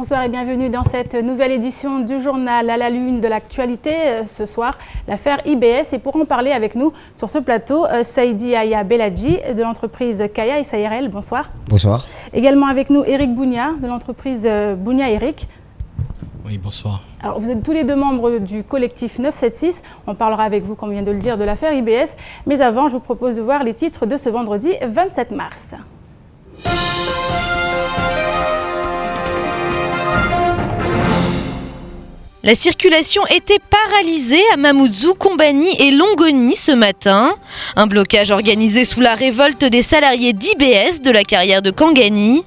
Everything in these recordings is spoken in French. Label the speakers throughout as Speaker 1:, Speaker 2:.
Speaker 1: Bonsoir et bienvenue dans cette nouvelle édition du journal à la lune de l'actualité. Ce soir, l'affaire IBS. Et pour en parler avec nous sur ce plateau, Saïdi Aya Beladji de l'entreprise Kaya et SARL. Bonsoir.
Speaker 2: Bonsoir.
Speaker 1: Également avec nous Eric Bounia de l'entreprise Bounia Eric.
Speaker 3: Oui, bonsoir.
Speaker 1: Alors, vous êtes tous les deux membres du collectif 976. On parlera avec vous, comme on vient de le dire, de l'affaire IBS. Mais avant, je vous propose de voir les titres de ce vendredi 27 mars.
Speaker 4: La circulation était paralysée à Mamoudzou, Combani et Longoni ce matin. Un blocage organisé sous la révolte des salariés d'IBS de la carrière de Kangani.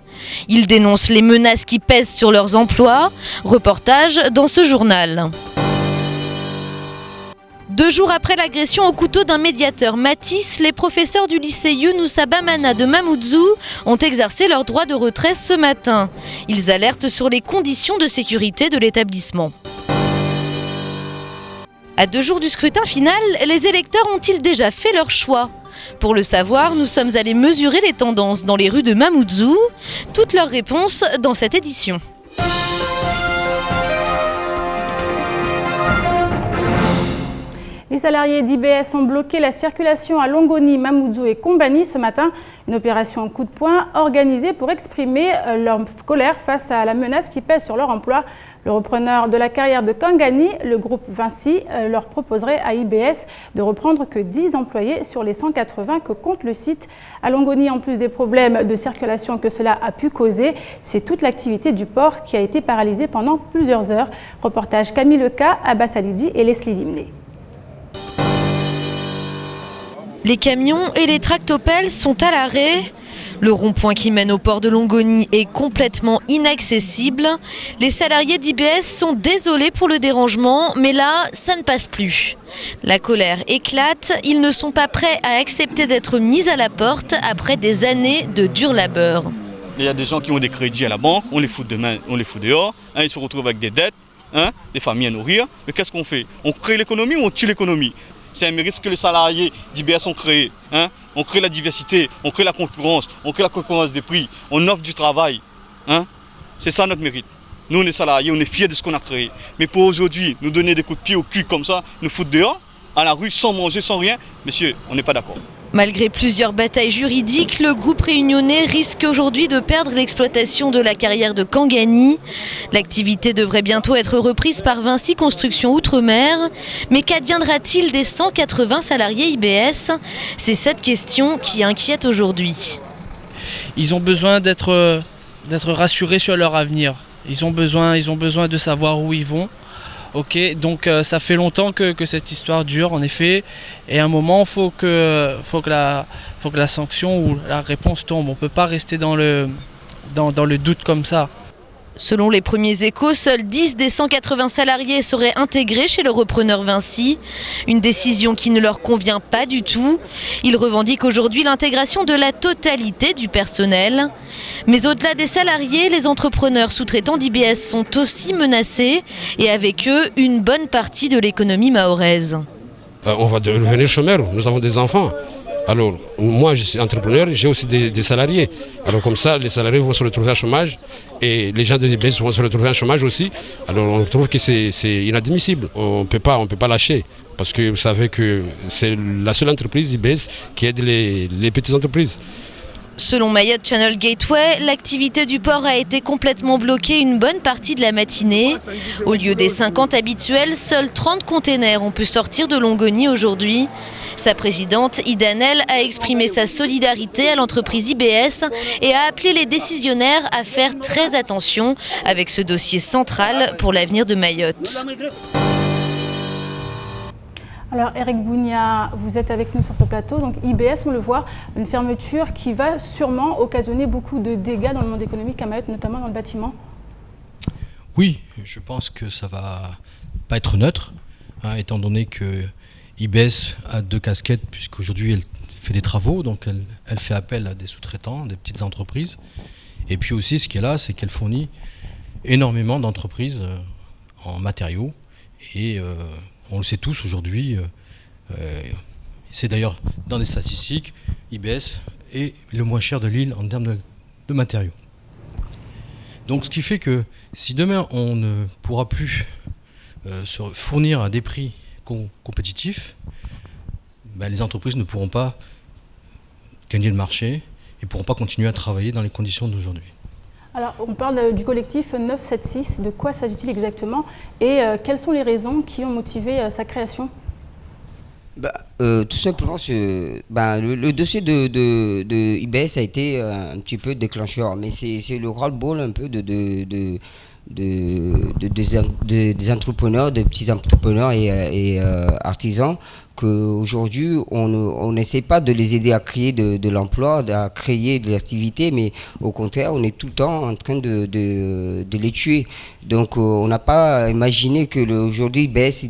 Speaker 4: Ils dénoncent les menaces qui pèsent sur leurs emplois. Reportage dans ce journal. 2 jours après l'agression au couteau d'un médiateur Matisse, les professeurs du lycée Younoussa Bamana de Mamoudzou ont exercé leur droit de retrait ce matin. Ils alertent sur les conditions de sécurité de l'établissement. À 2 jours du scrutin final, les électeurs ont-ils déjà fait leur choix ? Pour le savoir, nous sommes allés mesurer les tendances dans les rues de Mamoudzou. Toutes leurs réponses dans cette édition.
Speaker 1: Les salariés d'IBS ont bloqué la circulation à Longoni, Mamoudzou et Combani ce matin. Une opération coup de poing organisée pour exprimer leur colère face à la menace qui pèse sur leur emploi. Le repreneur de la carrière de Kangani, le groupe Vinci, leur proposerait à IBS de reprendre que 10 employés sur les 180 que compte le site. À Longoni, en plus des problèmes de circulation que cela a pu causer, c'est toute l'activité du port qui a été paralysée pendant plusieurs heures. Reportage Camille Leca, Abbas Alidi et Leslie Limné.
Speaker 4: Les camions et les tractopelles sont à l'arrêt. Le rond-point qui mène au port de Longoni est complètement inaccessible. Les salariés d'IBS sont désolés pour le dérangement, mais là, ça ne passe plus. La colère éclate, ils ne sont pas prêts à accepter d'être mis à la porte après des années de dur labeur.
Speaker 5: Il y a des gens qui ont des crédits à la banque, on les fout dehors, ils se retrouvent avec des dettes, des familles à nourrir. Mais qu'est-ce qu'on fait? On crée l'économie ou on tue l'économie? C'est un mérite que les salariés d'IBS ont créé. On crée la diversité, on crée la concurrence des prix, on offre du travail. C'est ça notre mérite. Nous, les salariés, on est fiers de ce qu'on a créé. Mais pour aujourd'hui, nous donner des coups de pied au cul comme ça, nous foutre dehors, à la rue, sans manger, sans rien, messieurs, on n'est pas d'accord.
Speaker 4: Malgré plusieurs batailles juridiques, le groupe réunionnais risque aujourd'hui de perdre l'exploitation de la carrière de Kangani. L'activité devrait bientôt être reprise par Vinci Construction Outre-mer. Mais qu'adviendra-t-il des 180 salariés IBS? C'est cette question qui inquiète aujourd'hui.
Speaker 6: Ils ont besoin d'être rassurés sur leur avenir. Ils ont besoin de savoir où ils vont. Ok, donc ça fait longtemps que cette histoire dure en effet, et à un moment il faut que la sanction ou la réponse tombe. On ne peut pas rester dans le doute comme ça.
Speaker 4: Selon les premiers échos, seuls 10 des 180 salariés seraient intégrés chez le repreneur Vinci. Une décision qui ne leur convient pas du tout. Ils revendiquent aujourd'hui l'intégration de la totalité du personnel. Mais au-delà des salariés, les entrepreneurs sous-traitants d'IBS sont aussi menacés et avec eux, une bonne partie de l'économie mahoraise.
Speaker 7: On va devenir chômeurs, nous avons des enfants. Alors, moi, je suis entrepreneur, j'ai aussi des salariés. Alors, comme ça, les salariés vont se retrouver à chômage et les gens de l'IBS vont se retrouver à chômage aussi. Alors, on trouve que c'est inadmissible. On ne peut pas lâcher parce que vous savez que c'est la seule entreprise IBS qui aide les petites entreprises.
Speaker 4: Selon Mayotte Channel Gateway, l'activité du port a été complètement bloquée une bonne partie de la matinée. Au lieu des 50 habituels, seuls 30 containers ont pu sortir de Longoni aujourd'hui. Sa présidente, Idanel, a exprimé sa solidarité à l'entreprise IBS et a appelé les décisionnaires à faire très attention avec ce dossier central pour l'avenir de Mayotte.
Speaker 1: Alors Eric Bounia, vous êtes avec nous sur ce plateau. Donc IBS, on le voit, une fermeture qui va sûrement occasionner beaucoup de dégâts dans le monde économique à Mayotte, notamment dans le bâtiment.
Speaker 3: Oui, je pense que ça va pas être neutre, étant donné que IBS a 2 casquettes, puisqu'aujourd'hui elle fait des travaux, donc elle fait appel à des sous-traitants, des petites entreprises. Et puis aussi, ce qui est là, c'est qu'elle fournit énormément d'entreprises en matériaux. Et on le sait tous aujourd'hui, c'est d'ailleurs dans les statistiques, IBS est le moins cher de l'île en termes de matériaux. Donc ce qui fait que si demain on ne pourra plus se fournir à des prix compétitifs, les entreprises ne pourront pas gagner le marché et ne pourront pas continuer à travailler dans les conditions d'aujourd'hui.
Speaker 1: Alors, on parle du collectif 976. De quoi s'agit-il exactement et quelles sont les raisons qui ont motivé sa création?
Speaker 2: Tout simplement, le dossier de IBS a été un petit peu déclencheur, mais c'est le ras-le-bol un peu des entrepreneurs, des petits entrepreneurs et artisans, qu'aujourd'hui on n'essaie pas de les aider à créer de l'emploi, à créer de l'activité, mais au contraire on est tout le temps en train de les tuer. Donc on n'a pas imaginé que aujourd'hui IBS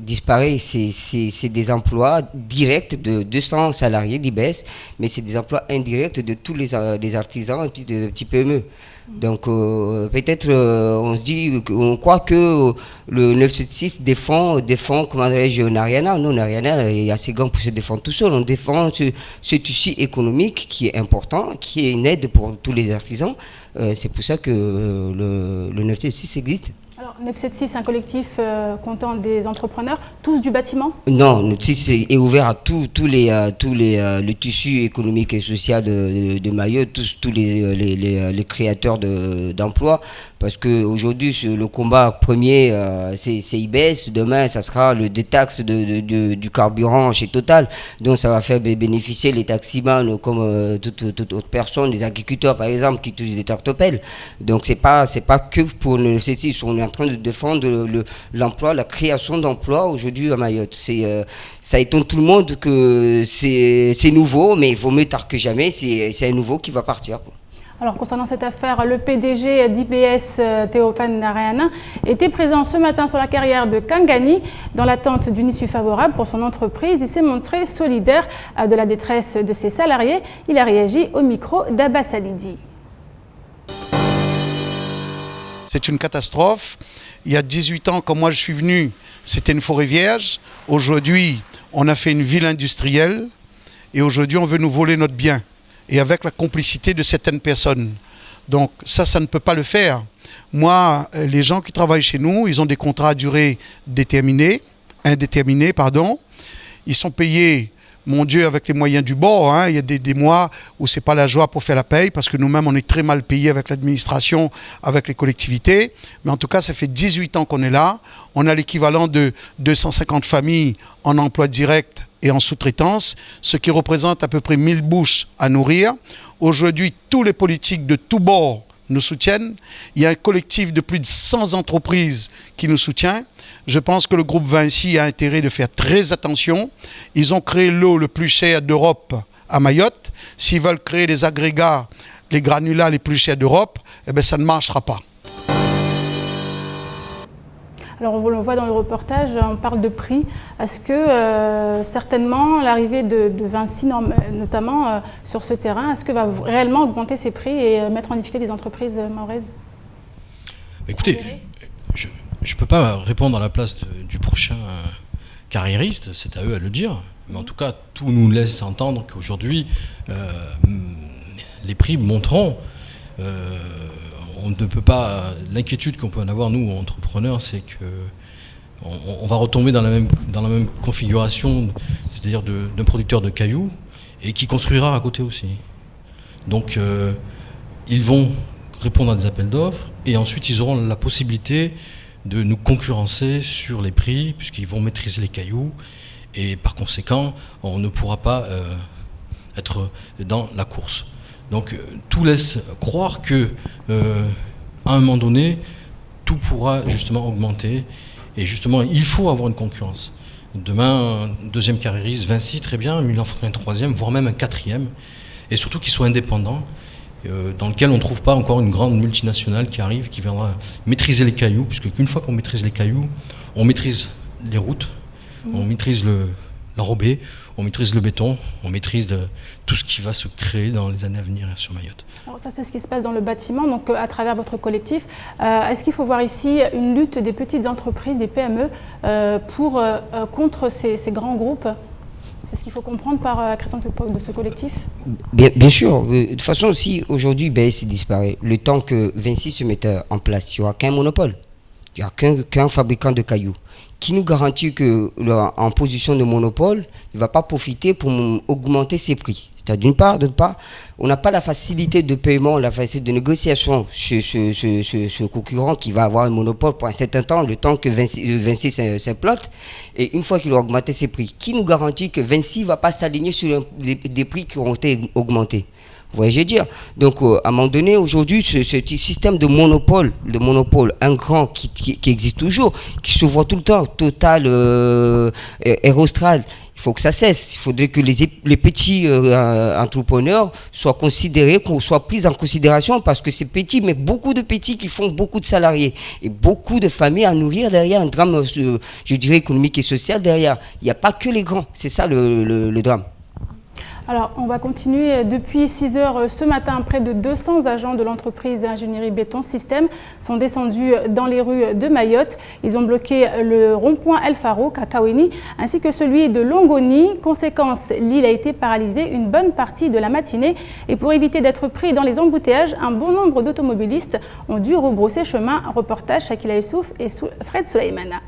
Speaker 2: disparaît. C'est des emplois directs de 200 salariés d'IBS, mais c'est des emplois indirects de tous les artisans et de petits PME. Donc peut-être on croit que le 976 défend comment dirais-je, Nariana. Non, Nariana est assez grand pour se défendre tout seul. On défend ce tissu économique qui est important, qui est une aide pour tous les artisans. C'est pour ça que le 976 existe.
Speaker 1: Alors, 976, c'est un collectif comptant des entrepreneurs, tous du bâtiment?
Speaker 2: Non, 976 est ouvert à tous les tissus économiques et social de Mayotte, tous les créateurs d'emplois. Parce qu'aujourd'hui, le combat premier, c'est IBS. Demain, ça sera le détaxe du carburant chez Total. Donc, ça va faire bénéficier les taximans comme toute autre personne, les agriculteurs, par exemple, qui touchent des tractopelles. Donc, c'est pas que pour le 976. On est en train de défendre l'emploi, la création d'emplois aujourd'hui à Mayotte. Ça étonne tout le monde que c'est nouveau, mais il vaut mieux tard que jamais. C'est un nouveau qui va partir, quoi.
Speaker 1: Alors, concernant cette affaire, le PDG d'IBS, Théophane Nariana, était présent ce matin sur la carrière de Kangani. Dans l'attente d'une issue favorable pour son entreprise, il s'est montré solidaire de la détresse de ses salariés. Il a réagi au micro d'Abbas Alidi.
Speaker 8: C'est une catastrophe. Il y a 18 ans, quand moi je suis venu, c'était une forêt vierge. Aujourd'hui, on a fait une ville industrielle et aujourd'hui, on veut nous voler notre bien. Et avec la complicité de certaines personnes. Donc ça ne peut pas le faire. Moi, les gens qui travaillent chez nous, ils ont des contrats à durée indéterminée. Ils sont payés, mon Dieu, avec les moyens du bord. Il y a des mois où ce n'est pas la joie pour faire la paye, parce que nous-mêmes, on est très mal payés avec l'administration, avec les collectivités. Mais en tout cas, ça fait 18 ans qu'on est là. On a l'équivalent de 250 familles en emploi direct et en sous-traitance, ce qui représente à peu près 1000 bouches à nourrir. Aujourd'hui, tous les politiques de tous bords nous soutiennent. Il y a un collectif de plus de 100 entreprises qui nous soutient. Je pense que le groupe Vinci a intérêt de faire très attention. Ils ont créé l'eau le plus cher d'Europe à Mayotte. S'ils veulent créer les agrégats, les granulats les plus chers d'Europe, ça ne marchera pas.
Speaker 1: Alors on le voit dans le reportage, on parle de prix. Est-ce que certainement l'arrivée de Vinci, notamment sur ce terrain, est-ce que va réellement augmenter ses prix et mettre en difficulté les entreprises maoraises?
Speaker 3: Écoutez, je ne peux pas répondre à la place du prochain carriériste, c'est à eux à le dire. Mais en tout cas, tout nous laisse entendre qu'aujourd'hui, les prix monteront. On ne peut pas. L'inquiétude qu'on peut en avoir, nous, entrepreneurs, c'est qu'on va retomber dans la même configuration, c'est-à-dire d'un producteur de cailloux, et qui construira à côté aussi. Donc, ils vont répondre à des appels d'offres, et ensuite, ils auront la possibilité de nous concurrencer sur les prix, puisqu'ils vont maîtriser les cailloux, et par conséquent, on ne pourra pas être dans la course. Donc tout laisse croire que à un moment donné, tout pourra justement augmenter. Et justement, il faut avoir une concurrence. Demain, un deuxième carriériste, Vinci, très bien, mais il en faudrait un troisième, voire même un quatrième. Et surtout qu'il soit indépendant, dans lequel on ne trouve pas encore une grande multinationale qui arrive, qui viendra maîtriser les cailloux, puisque qu'une fois qu'on maîtrise les cailloux, on maîtrise les routes, on maîtrise l'enrobé, on maîtrise le béton, on maîtrise tout ce qui va se créer dans les années à venir sur Mayotte.
Speaker 1: Alors ça, c'est ce qui se passe dans le bâtiment, donc à travers votre collectif. Est-ce qu'il faut voir ici une lutte des petites entreprises, des PME, contre ces grands groupes? C'est ce qu'il faut comprendre par la création de ce collectif.
Speaker 2: Bien sûr. De toute façon, aussi, aujourd'hui, IBS disparaît. Le temps que Vinci se mette en place, il n'y aura qu'un monopole. Il n'y aura qu'un fabricant de cailloux. Qui nous garantit qu'en position de monopole, il ne va pas profiter pour augmenter ses prix. C'est-à-dire, d'une part, d'autre part, on n'a pas la facilité de paiement, la facilité de négociation chez ce concurrent qui va avoir un monopole pour un certain temps, le temps que Vinci s'implote. Et une fois qu'il aura augmenté ses prix, qui nous garantit que Vinci ne va pas s'aligner sur des prix qui auront été augmentés? Vous voyez, je veux dire. Donc, à un moment donné, aujourd'hui, ce système de monopole, un grand qui existe toujours, qui se voit tout le temps, Total, Aerostral, il faut que ça cesse. Il faudrait que les petits entrepreneurs soient considérés, soient pris en considération, parce que ces petits, mais beaucoup de petits qui font beaucoup de salariés et beaucoup de familles à nourrir derrière, un drame, je dirais, économique et social derrière. Il n'y a pas que les grands. C'est ça le drame.
Speaker 1: Alors, on va continuer. Depuis 6 heures ce matin, près de 200 agents de l'entreprise Ingénierie Béton Système sont descendus dans les rues de Mayotte. Ils ont bloqué le rond-point El Farouk à Kaweni ainsi que celui de Longoni. Conséquence, l'île a été paralysée une bonne partie de la matinée. Et pour éviter d'être pris dans les embouteillages, un bon nombre d'automobilistes ont dû rebrousser chemin. Reportage Shakila Youssouf et Fred Souleymana.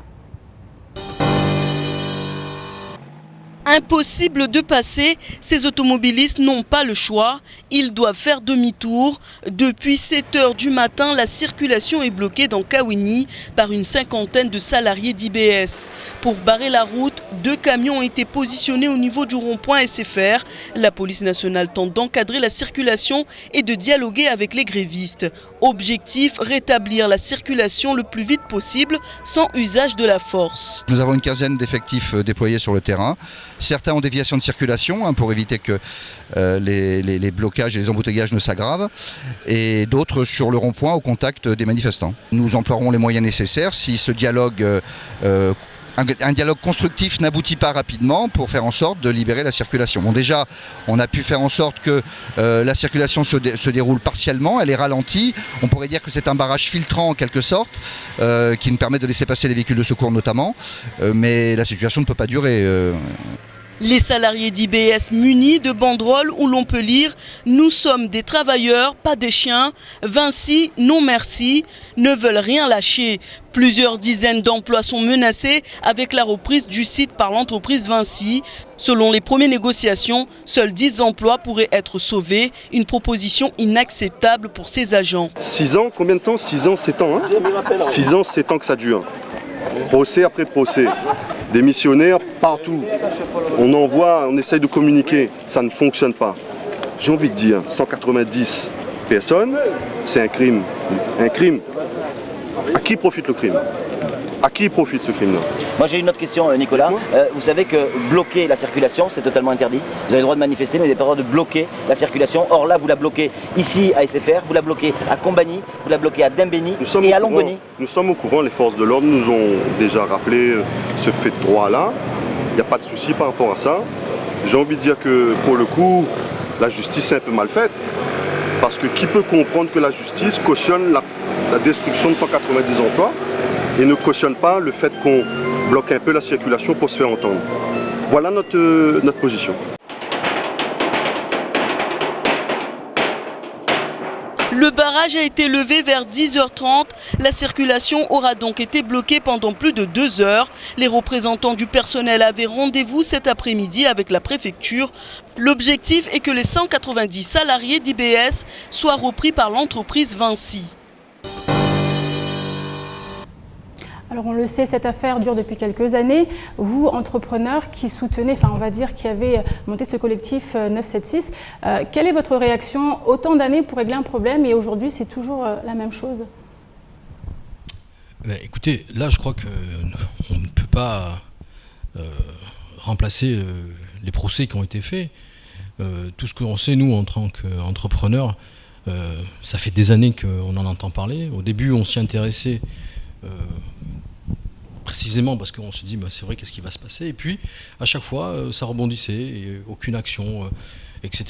Speaker 9: Impossible de passer, ces automobilistes n'ont pas le choix, ils doivent faire demi-tour. Depuis 7 heures du matin, la circulation est bloquée dans Kaweni par une cinquantaine de salariés d'IBS. Pour barrer la route, 2 camions ont été positionnés au niveau du rond-point SFR. La police nationale tente d'encadrer la circulation et de dialoguer avec les grévistes. Objectif, rétablir la circulation le plus vite possible sans usage de la force.
Speaker 10: Nous avons une quinzaine d'effectifs déployés sur le terrain. Certains en déviation de circulation pour éviter que les blocages et les embouteillages ne s'aggravent, et d'autres sur le rond-point au contact des manifestants. Nous emploierons les moyens nécessaires si ce dialogue, un dialogue constructif n'aboutit pas rapidement, pour faire en sorte de libérer la circulation. Bon, déjà, on a pu faire en sorte que la circulation se déroule partiellement, elle est ralentie. On pourrait dire que c'est un barrage filtrant en quelque sorte, qui nous permet de laisser passer les véhicules de secours notamment, mais la situation ne peut pas durer.
Speaker 9: Les salariés d'IBS munis de banderoles où l'on peut lire « Nous sommes des travailleurs, pas des chiens. Vinci, non merci » ne veulent rien lâcher. Plusieurs dizaines d'emplois sont menacés avec la reprise du site par l'entreprise Vinci. Selon les premières négociations, seuls 10 emplois pourraient être sauvés. Une proposition inacceptable pour ces agents.
Speaker 11: 6 ans, combien de temps? 6 ans, 7 ans. 6 ans, 7 ans que ça dure. Procès après procès. Des missionnaires partout. On envoie, on essaye de communiquer. Ça ne fonctionne pas. J'ai envie de dire, 190 personnes, c'est un crime. Un crime. À qui profite le crime? À qui profite ce crime-là?
Speaker 12: Moi j'ai une autre question, Nicolas. Vous savez que bloquer la circulation, c'est totalement interdit. Vous avez le droit de manifester, mais vous n'avez pas le droit de bloquer la circulation. Or là, vous la bloquez ici à SFR, vous la bloquez à Combani, vous la bloquez à Dembéni et à Longoni.
Speaker 11: Nous sommes au courant, les forces de l'ordre nous ont déjà rappelé ce fait de droit-là. Il n'y a pas de souci par rapport à ça. J'ai envie de dire que pour le coup, la justice est un peu mal faite. Parce que qui peut comprendre que la justice cautionne la destruction de 190 emplois et ne cautionne pas le fait qu'on bloque un peu la circulation pour se faire entendre. Voilà notre position.
Speaker 9: Le barrage a été levé vers 10h30. La circulation aura donc été bloquée pendant plus de 2 heures. Les représentants du personnel avaient rendez-vous cet après-midi avec la préfecture. L'objectif est que les 190 salariés d'IBS soient repris par l'entreprise Vinci.
Speaker 1: Alors on le sait, cette affaire dure depuis quelques années. Vous, entrepreneur qui soutenez, enfin on va dire qui avez monté ce collectif 976, quelle est votre réaction autant d'années pour régler un problème et aujourd'hui c'est toujours la même chose?
Speaker 3: Écoutez, là je crois qu'on ne peut pas remplacer les procès qui ont été faits. Tout ce qu'on sait nous en tant qu'entrepreneurs, ça fait des années qu'on en entend parler. Au début on s'y intéressait précisément parce qu'on se dit c'est vrai, qu'est-ce qui va se passer, et puis à chaque fois ça rebondissait et aucune action, etc.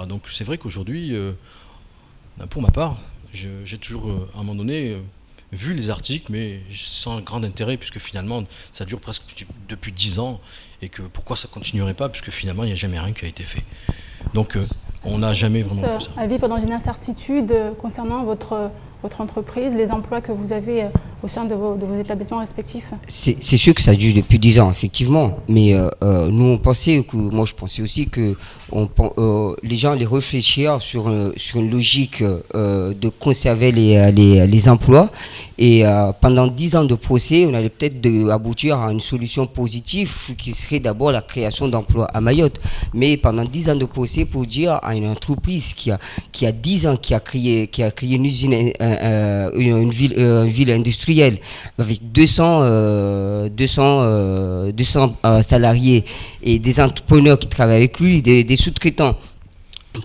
Speaker 3: Donc c'est vrai qu'aujourd'hui, pour ma part, j'ai toujours à un moment donné vu les articles, mais sans grand intérêt, puisque finalement, ça dure presque depuis 10 ans, et que pourquoi ça continuerait pas, puisque finalement, il n'y a jamais rien qui a été fait. Donc, on n'a jamais vraiment vu ça.
Speaker 1: À vivre dans une incertitude concernant votre entreprise, les emplois que vous avez au sein de vos établissements respectifs?
Speaker 2: C'est sûr que ça dure depuis 10 ans, effectivement. Mais nous, on pensait, moi je pensais aussi que les gens allaient réfléchir sur une logique de conserver les emplois. Et pendant 10 ans de procès, on allait peut-être aboutir à une solution positive qui serait d'abord la création d'emplois à Mayotte. Mais pendant 10 ans de procès, pour dire à une entreprise qui a 10 ans, qui a créé une usine, une ville industrielle avec 200 salariés et des entrepreneurs qui travaillent avec lui, des sous-traitants,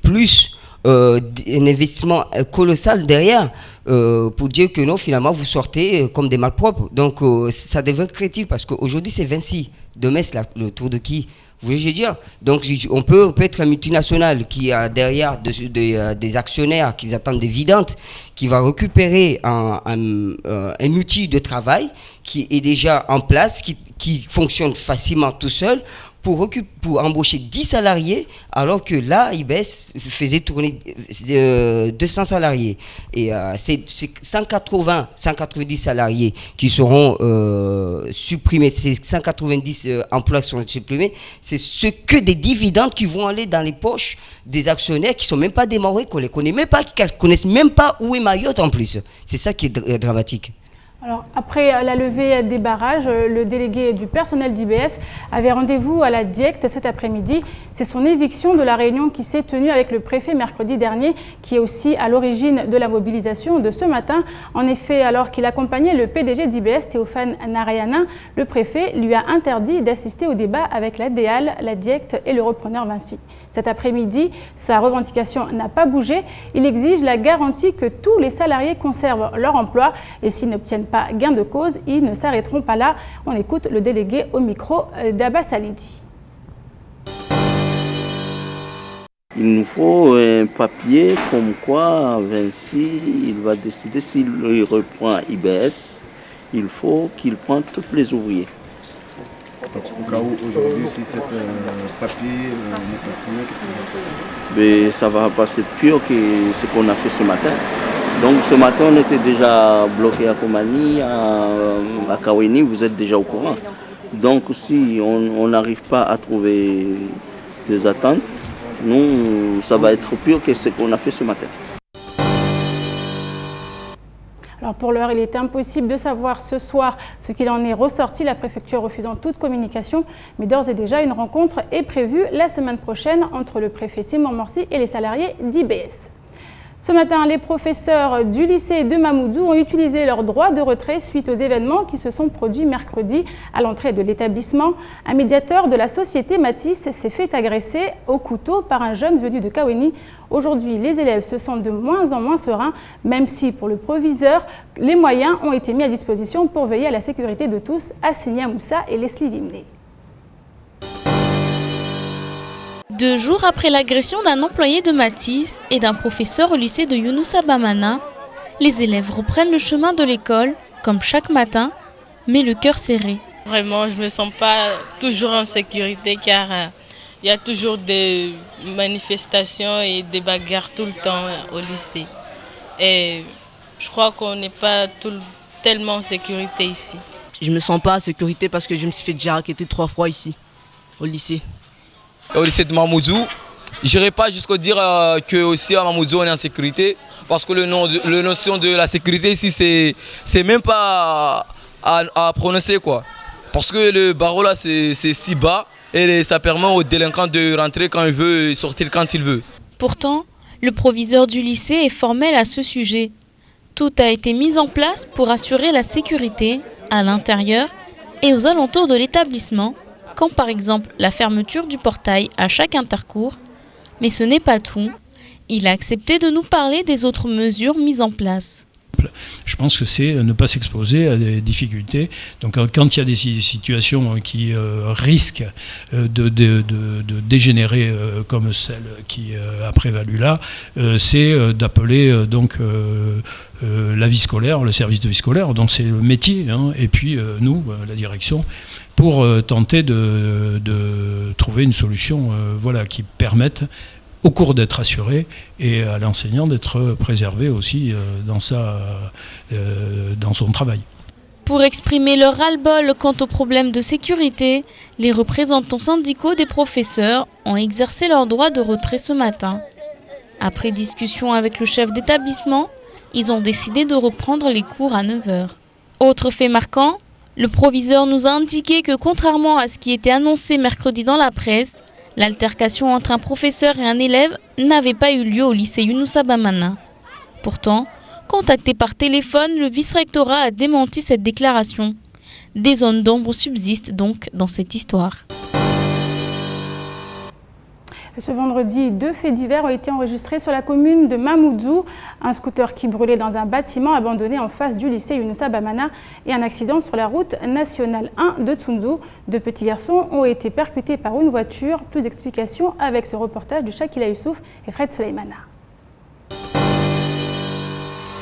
Speaker 2: plus un investissement colossal derrière, pour dire que non, finalement, vous sortez comme des malpropres. Donc, ça devient créatif parce qu'aujourd'hui, c'est Vinci. Demain, c'est le tour de qui? Vous voyez ce que je veux dire? Donc, on peut être une multinationale qui a derrière des actionnaires qui attendent des dividendes, qui va récupérer un outil de travail qui est déjà en place, qui fonctionne facilement tout seul, pour embaucher 10 salariés, alors que là, IBS faisait tourner 200 salariés. Et c'est 190 salariés qui seront supprimés. Ces 190 emplois qui seront supprimés, c'est que des dividendes qui vont aller dans les poches des actionnaires qui ne sont même pas démarrés, qu'on ne les connaît même pas, qui ne connaissent même pas où est Mayotte en plus. C'est ça qui est dramatique.
Speaker 1: Alors, après la levée des barrages, le délégué du personnel d'IBS avait rendez-vous à la DIECT cet après-midi. C'est son éviction de la réunion qui s'est tenue avec le préfet mercredi dernier, qui est aussi à l'origine de la mobilisation de ce matin. En effet, alors qu'il accompagnait le PDG d'IBS, Théophane Narayana, le préfet lui a interdit d'assister au débat avec la DEAL, la DIECT et le repreneur Vinci. Cet après-midi, sa revendication n'a pas bougé. Il exige la garantie que tous les salariés conservent leur emploi et s'ils n'obtiennent pas gain de cause, ils ne s'arrêteront pas là. On écoute le délégué au micro d'Abbas Alidi.
Speaker 13: Il nous faut un papier comme quoi Vinci, il va décider s'il reprend IBS, il faut qu'il prenne tous les ouvriers.
Speaker 14: Au cas où aujourd'hui, si ce papier n'est pas signé, qu'est-ce qui va se passer?
Speaker 13: Mais ça va passer pire que ce qu'on a fait ce matin. Donc ce matin, on était déjà bloqué à Komani, à Kaweni, vous êtes déjà au courant. Donc si on n'arrive pas à trouver des attentes, nous, ça va être pire que ce qu'on a fait ce matin.
Speaker 1: Alors pour l'heure, il est impossible de savoir ce soir ce qu'il en est ressorti, la préfecture refusant toute communication. Mais d'ores et déjà, une rencontre est prévue la semaine prochaine entre le préfet Simon Morsi et les salariés d'IBS. Ce matin, les professeurs du lycée de Mamoudzou ont utilisé leur droit de retrait suite aux événements qui se sont produits mercredi à l'entrée de l'établissement. Un médiateur de la société Matisse s'est fait agresser au couteau par un jeune venu de Kaweni. Aujourd'hui, les élèves se sentent de moins en moins sereins, même si pour le proviseur, les moyens ont été mis à disposition pour veiller à la sécurité de tous, Assigna Moussa et Leslie Vimné.
Speaker 15: 2 jours après l'agression d'un employé de Matisse et d'un professeur au lycée de Younoussa Bamana, les élèves reprennent le chemin de l'école, comme chaque matin, mais le cœur serré.
Speaker 16: Vraiment, je ne me sens pas toujours en sécurité car il y a toujours des manifestations et des bagarres tout le temps au lycée. Et je crois qu'on n'est pas tellement en sécurité ici.
Speaker 17: Je ne me sens pas en sécurité parce que je me suis fait déjà raqueter 3 fois ici, au lycée.
Speaker 18: Au lycée de Mamoudzou, je n'irai pas jusqu'à dire que aussi à Mamoudzou on est en sécurité, parce que le notion de la sécurité ici c'est même pas à prononcer quoi. Parce que le barreau là c'est si bas et ça permet aux délinquants de rentrer quand il veut et sortir quand il veut.
Speaker 15: Pourtant, le proviseur du lycée est formel à ce sujet. Tout a été mis en place pour assurer la sécurité à l'intérieur et aux alentours de l'établissement, comme par exemple la fermeture du portail à chaque intercours. Mais ce n'est pas tout. Il a accepté de nous parler des autres mesures mises en place.
Speaker 19: Je pense que c'est ne pas s'exposer à des difficultés. Donc quand il y a des situations qui risquent de dégénérer comme celle qui a prévalu là, c'est d'appeler donc la vie scolaire, le service de vie scolaire, dont c'est le métier, hein, et puis nous, la direction, pour tenter de trouver une solution qui permette au cours d'être assuré et à l'enseignant d'être préservé aussi dans son travail.
Speaker 15: Pour exprimer leur ras-le-bol quant aux problèmes de sécurité, les représentants syndicaux des professeurs ont exercé leur droit de retrait ce matin. Après discussion avec le chef d'établissement, ils ont décidé de reprendre les cours à 9h. Autre fait marquant, le proviseur nous a indiqué que contrairement à ce qui était annoncé mercredi dans la presse, l'altercation entre un professeur et un élève n'avait pas eu lieu au lycée Younoussa Bamana. Pourtant, contacté par téléphone, le vice-rectorat a démenti cette déclaration. Des zones d'ombre subsistent donc dans cette histoire.
Speaker 1: Ce vendredi, 2 faits divers ont été enregistrés sur la commune de Mamoudzou. Un scooter qui brûlait dans un bâtiment abandonné en face du lycée Younoussa Bamana et un accident sur la route nationale 1 de Tsunzu. 2 petits garçons ont été percutés par une voiture. Plus d'explications avec ce reportage de Shakila Youssouf et Fred Soleimana.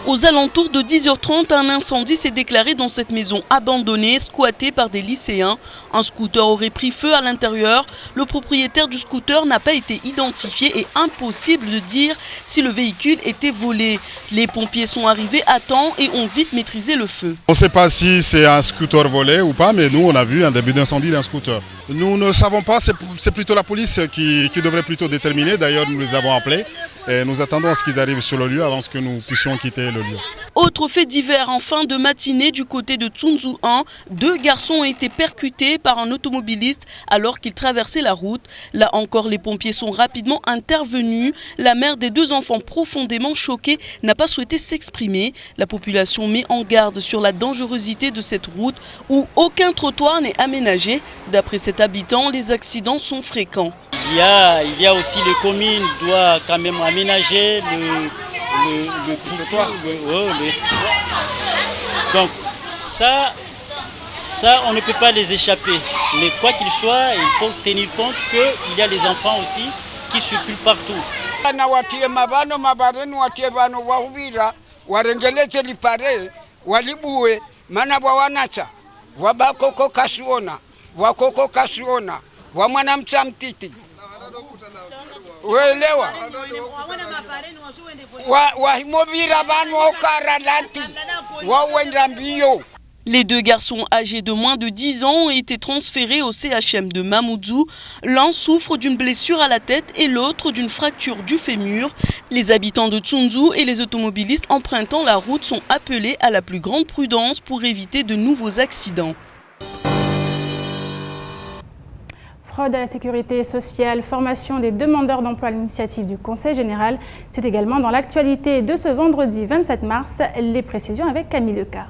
Speaker 9: Aux alentours de 10h30, un incendie s'est déclaré dans cette maison abandonnée, squattée par des lycéens. Un scooter aurait pris feu à l'intérieur. Le propriétaire du scooter n'a pas été identifié et impossible de dire si le véhicule était volé. Les pompiers sont arrivés à temps et ont vite maîtrisé le feu.
Speaker 20: On ne sait pas si c'est un scooter volé ou pas, mais nous on a vu un début d'incendie d'un scooter. Nous ne savons pas, c'est plutôt la police qui devrait plutôt déterminer. D'ailleurs, nous les avons appelés. Et nous attendons à ce qu'ils arrivent sur le lieu avant que nous puissions quitter le lieu.
Speaker 9: Autre fait divers en fin de matinée du côté de Tsunzu 1, 2 garçons ont été percutés par un automobiliste alors qu'ils traversaient la route. Là encore, les pompiers sont rapidement intervenus. La mère des 2 enfants profondément choquée n'a pas souhaité s'exprimer. La population met en garde sur la dangerosité de cette route où aucun trottoir n'est aménagé. D'après cet habitant, les accidents sont fréquents.
Speaker 21: Il y a aussi les communes doivent quand même aménager le trottoir. Donc ça on ne peut pas les échapper. Mais quoi qu'il soit, il faut tenir compte qu'il y a les enfants aussi qui circulent partout.
Speaker 22: Uelewa wahimovira vanhu okaralanti wawenda mbio.
Speaker 9: Les 2 garçons âgés de moins de 10 ans ont été transférés au CHM de Mamoudzou. L'un souffre d'une blessure à la tête et l'autre d'une fracture du fémur. Les habitants de Tsunzu et les automobilistes empruntant la route sont appelés à la plus grande prudence pour éviter de nouveaux accidents.
Speaker 1: Fraude à la sécurité sociale, formation des demandeurs d'emploi à l'initiative du Conseil général. C'est également dans l'actualité de ce vendredi 27 mars. Les précisions avec Camille Leca.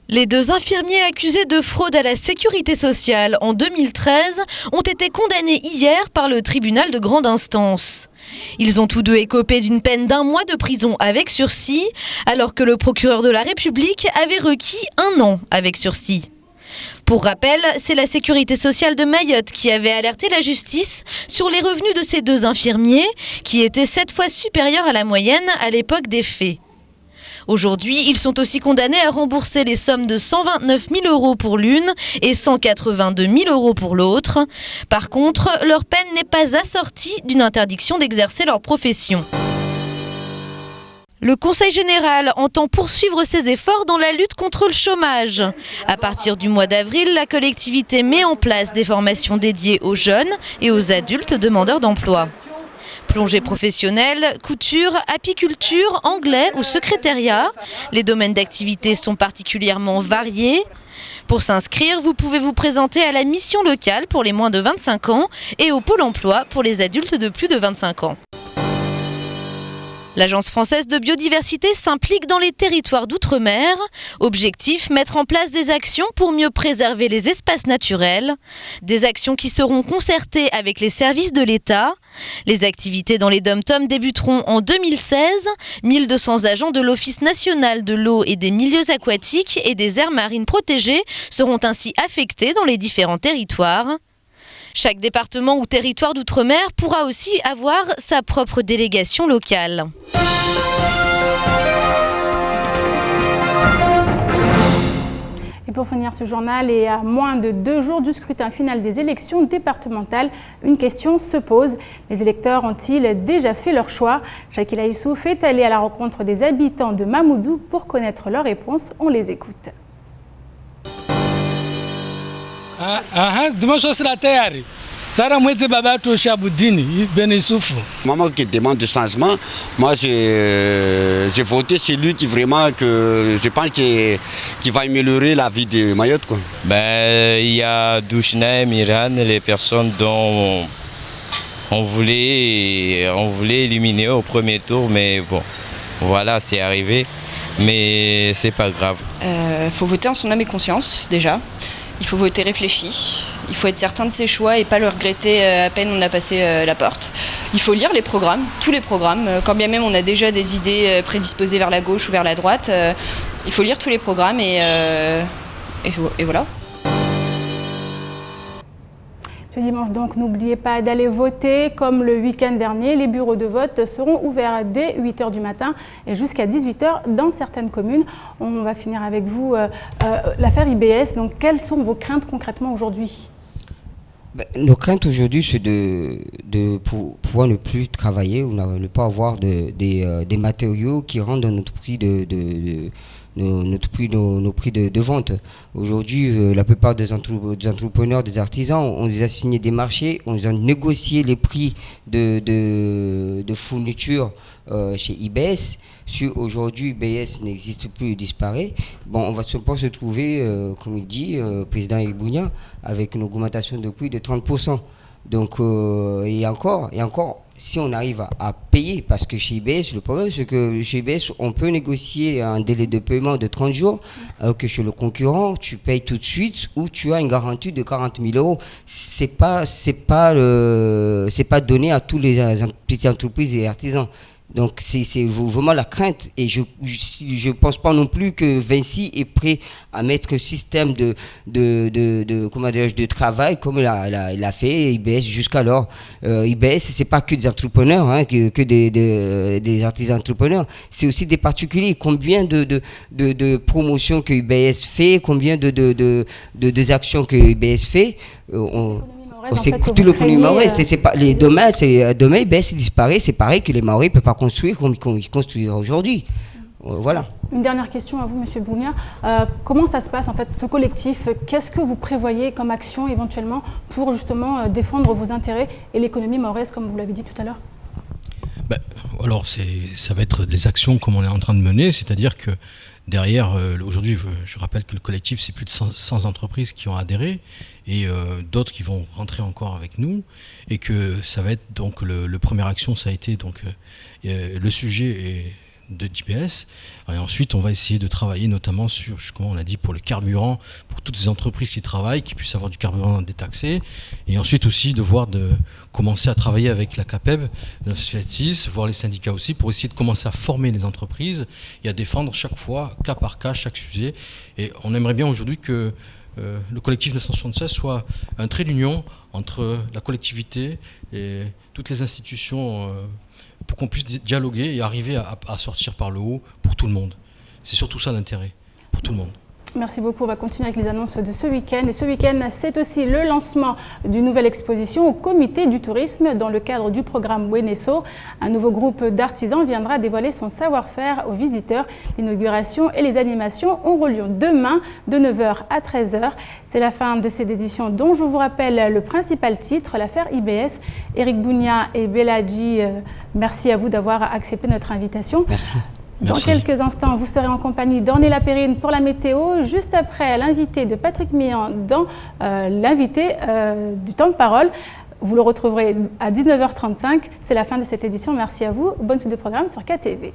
Speaker 4: Les 2 infirmiers accusés de fraude à la sécurité sociale en 2013 ont été condamnés hier par le tribunal de grande instance. Ils ont tous 2 écopé d'une peine d'1 mois de prison avec sursis, alors que le procureur de la République avait requis 1 an avec sursis. Pour rappel, c'est la sécurité sociale de Mayotte qui avait alerté la justice sur les revenus de ces 2 infirmiers, qui étaient 7 fois supérieurs à la moyenne à l'époque des faits. Aujourd'hui, ils sont aussi condamnés à rembourser les sommes de 129 000 € pour l'une et 182 000 € pour l'autre. Par contre, leur peine n'est pas assortie d'une interdiction d'exercer leur profession. Le Conseil général entend poursuivre ses efforts dans la lutte contre le chômage. À partir du mois d'avril, la collectivité met en place des formations dédiées aux jeunes et aux adultes demandeurs d'emploi. Plongée professionnelle, couture, apiculture, anglais ou secrétariat, les domaines d'activité sont particulièrement variés. Pour s'inscrire, vous pouvez vous présenter à la mission locale pour les moins de 25 ans et au Pôle emploi pour les adultes de plus de 25 ans. L'Agence française de biodiversité s'implique dans les territoires d'outre-mer. Objectif, mettre en place des actions pour mieux préserver les espaces naturels. Des actions qui seront concertées avec les services de l'État. Les activités dans les dom-toms débuteront en 2016. 1200 agents de l'Office national de l'eau et des milieux aquatiques et des aires marines protégées seront ainsi affectés dans les différents territoires. Chaque département ou territoire d'outre-mer pourra aussi avoir sa propre délégation locale.
Speaker 1: Et pour finir ce journal, et à moins de 2 jours du scrutin final des élections départementales, une question se pose. Les électeurs ont-ils déjà fait leur choix? Shakila Issouf est allée à la rencontre des habitants de Mamoudzou pour connaître leurs réponses. On les écoute.
Speaker 5: Maman qui demande de changement, moi j'ai voté celui qui vraiment que je pense qui va améliorer la vie de Mayotte, quoi.
Speaker 6: Il y a Douchna et Miran, les personnes dont on voulait éliminer au premier tour, mais bon, voilà, c'est arrivé, mais c'est pas grave.
Speaker 23: Faut voter en son âme et conscience déjà. Il faut voter réfléchi, il faut être certain de ses choix et pas le regretter à peine on a passé la porte. Il faut lire les programmes, tous les programmes, quand bien même on a déjà des idées prédisposées vers la gauche ou vers la droite. Il faut lire tous les programmes et voilà.
Speaker 1: Ce dimanche donc, n'oubliez pas d'aller voter. Comme le week-end dernier, les bureaux de vote seront ouverts dès 8h du matin et jusqu'à 18h dans certaines communes. On va finir avec vous l'affaire IBS. Donc, quelles sont vos craintes concrètement aujourd'hui?
Speaker 2: Nos craintes aujourd'hui, c'est de pouvoir ne plus travailler ou ne pas avoir des matériaux qui rentrent dans notre prix nos prix de vente. Aujourd'hui, la plupart des entrepreneurs, des artisans, on les a signé des marchés, on les a négocié les prix de fourniture chez IBS. Si aujourd'hui IBS n'existe plus et disparaît, bon, on va simplement se trouver, comme il dit, président Eric Bounia, avec une augmentation de prix de 30%. Donc, et encore, si on arrive à payer, parce que chez IBS, le problème c'est que chez IBS, on peut négocier un délai de paiement de 30 jours, alors que chez le concurrent, tu payes tout de suite ou tu as une garantie de 40 000 euros. C'est pas donné à tous les petites entreprises et artisans. Donc c'est vraiment la crainte, et je pense pas non plus que Vinci est prêt à mettre un système de travail comme il a fait IBS jusqu'alors. IBS, c'est pas que des entrepreneurs, hein, que des artisans entrepreneurs, c'est aussi des particuliers. Combien de promotions que IBS fait, combien de actions que IBS fait, c'est tout le Maoré, c'est pas les demain IBS disparaît, c'est pareil que les Maoris ne peuvent pas construire comme ils construisent aujourd'hui. Voilà.
Speaker 1: Une dernière question à vous, Monsieur Bounia. Comment ça se passe en fait, ce collectif? Qu'est-ce que vous prévoyez comme action éventuellement pour justement défendre vos intérêts et l'économie mahoraise, comme vous l'avez dit tout à l'heure?
Speaker 3: Alors ça va être les actions comme on est en train de mener, c'est-à-dire que derrière, aujourd'hui, je rappelle que le collectif, c'est plus de 100 entreprises qui ont adhéré et d'autres qui vont rentrer encore avec nous, et que ça va être donc le première action, ça a été donc le sujet d'IBS. Et ensuite, on va essayer de travailler notamment sur, comme on a dit, pour le carburant, pour toutes ces entreprises qui travaillent, qui puissent avoir du carburant détaxé. Et ensuite aussi de commencer à travailler avec la CAPEB 976, voir les syndicats aussi, pour essayer de commencer à former les entreprises et à défendre chaque fois, cas par cas, chaque sujet. Et on aimerait bien aujourd'hui que le collectif 976 soit un trait d'union entre la collectivité et toutes les institutions, pour qu'on puisse dialoguer et arriver à sortir par le haut pour tout le monde. C'est surtout ça l'intérêt, pour tout le monde.
Speaker 1: Merci beaucoup. On va continuer avec les annonces de ce week-end. Et ce week-end, c'est aussi le lancement d'une nouvelle exposition au Comité du tourisme dans le cadre du programme Wenesso. Un nouveau groupe d'artisans viendra dévoiler son savoir-faire aux visiteurs. L'inauguration et les animations auront lieu demain de 9h à 13h. C'est la fin de cette édition dont je vous rappelle le principal titre, l'affaire IBS. Eric Bounia et Beladji, merci à vous d'avoir accepté notre invitation.
Speaker 2: Merci.
Speaker 1: Dans quelques instants, vous serez en compagnie d'Ornella Perrine pour la météo. Juste après, l'invité de Patrick Mian dans l'invité du temps de parole. Vous le retrouverez à 19h35. C'est la fin de cette édition. Merci à vous. Bonne suite de programme sur KTV.